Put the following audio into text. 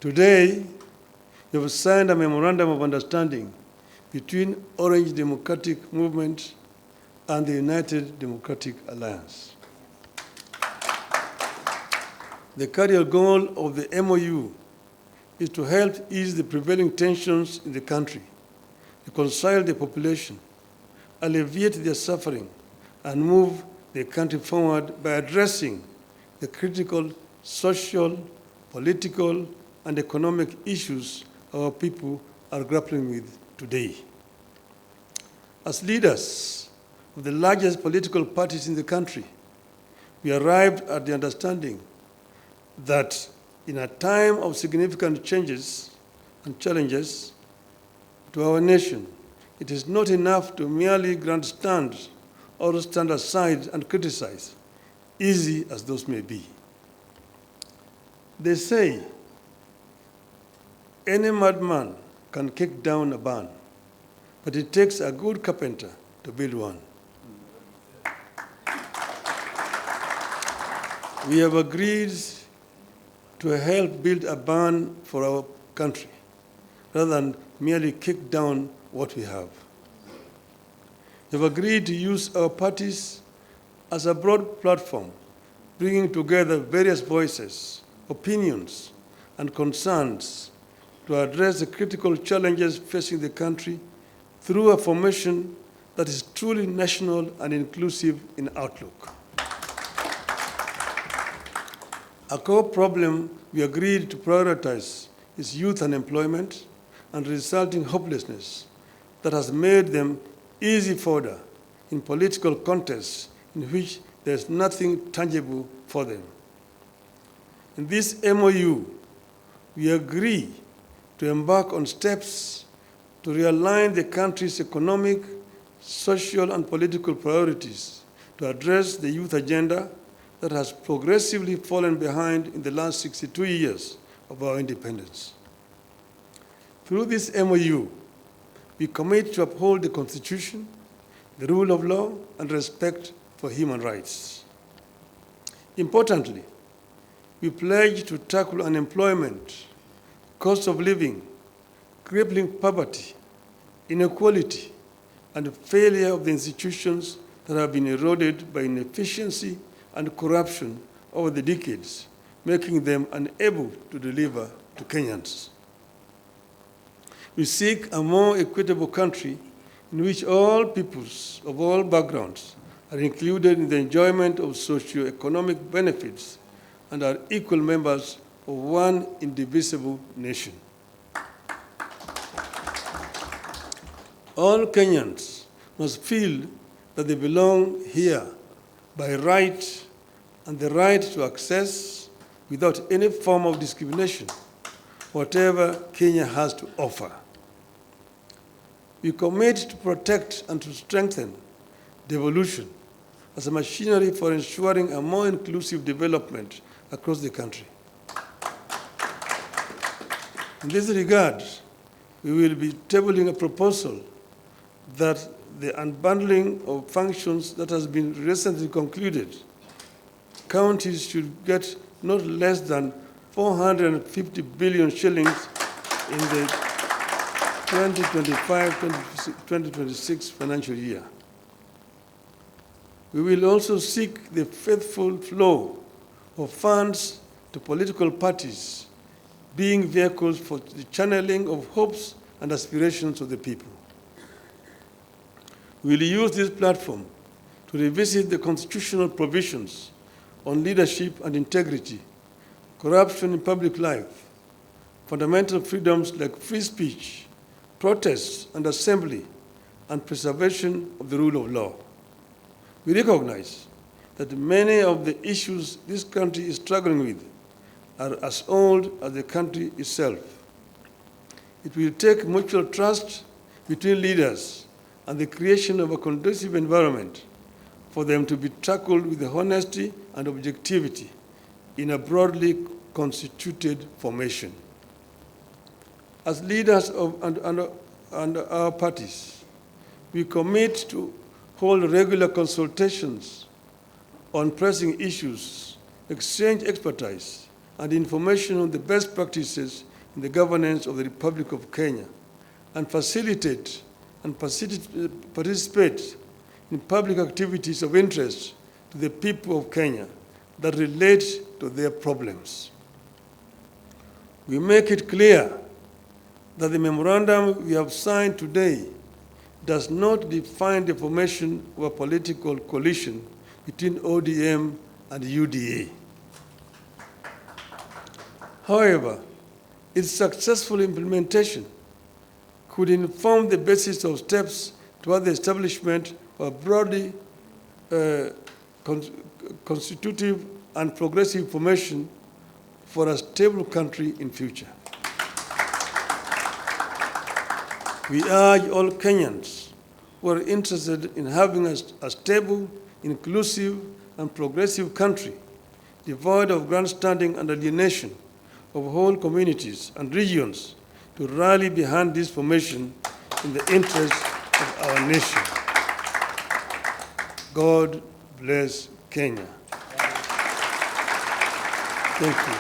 Today, we have signed a memorandum of understanding between Orange Democratic Movement and the United Democratic Alliance. The cardinal goal of the MOU is to help ease the prevailing tensions in the country, reconcile the population, alleviate their suffering, and move the country forward by addressing the critical social, political, and economic issues our people are grappling with today. As leaders of the largest political parties in the country, we arrived at the understanding that in a time of significant changes and challenges to our nation, it is not enough to merely grandstand or stand aside and criticize, easy as those may be. They say, any madman can kick down a barn, but it takes a good carpenter to build one. We have agreed to help build a barn for our country, rather than merely kick down what we have. We have agreed to use our parties as a broad platform, bringing together various voices, opinions, and concerns to address the critical challenges facing the country through a formation that is truly national and inclusive in outlook. A core problem we agreed to prioritize is youth unemployment and resulting hopelessness that has made them easy fodder in political contests in which there is nothing tangible for them. In this MOU, we agree to embark on steps to realign the country's economic, social, and political priorities to address the youth agenda that has progressively fallen behind in the last 62 years of our independence. Through this MOU, we commit to uphold the Constitution, the rule of law, and respect for human rights. Importantly, we pledge to tackle unemployment, cost of living, crippling poverty, inequality, and failure of the institutions that have been eroded by inefficiency and corruption over the decades, making them unable to deliver to Kenyans. We seek a more equitable country in which all peoples of all backgrounds are included in the enjoyment of socio-economic benefits and are equal members of one indivisible nation. All Kenyans must feel that they belong here by right and the right to access, without any form of discrimination, whatever Kenya has to offer. We commit to protect and to strengthen devolution as a machinery for ensuring a more inclusive development across the country. In this regard, we will be tabling a proposal that the unbundling of functions that has been recently concluded, counties should get not less than 450 billion shillings in the 2025-2026 financial year. We will also seek the faithful flow of funds to political parties, being vehicles for the channeling of hopes and aspirations of the people. We will use this platform to revisit the constitutional provisions on leadership and integrity, corruption in public life, fundamental freedoms like free speech, protest and assembly, and preservation of the rule of law. We recognize that many of the issues this country is struggling with are as old as the country itself. It will take mutual trust between leaders and the creation of a conducive environment for them to be tackled with honesty and objectivity in a broadly constituted formation. As leaders of and our parties, we commit to hold regular consultations on pressing issues, exchange expertise, and information on the best practices in the governance of the Republic of Kenya and participate in public activities of interest to the people of Kenya that relate to their problems. We make it clear that the memorandum we have signed today does not define the formation of a political coalition between ODM and UDA. However, its successful implementation could inform the basis of steps toward the establishment of a broadly constitutive and progressive formation for a stable country in future. We urge all Kenyans who are interested in having a stable, inclusive, and progressive country, devoid of grandstanding and alienation of whole communities and regions, to rally behind this formation in the interest of our nation. God bless Kenya. Thank you.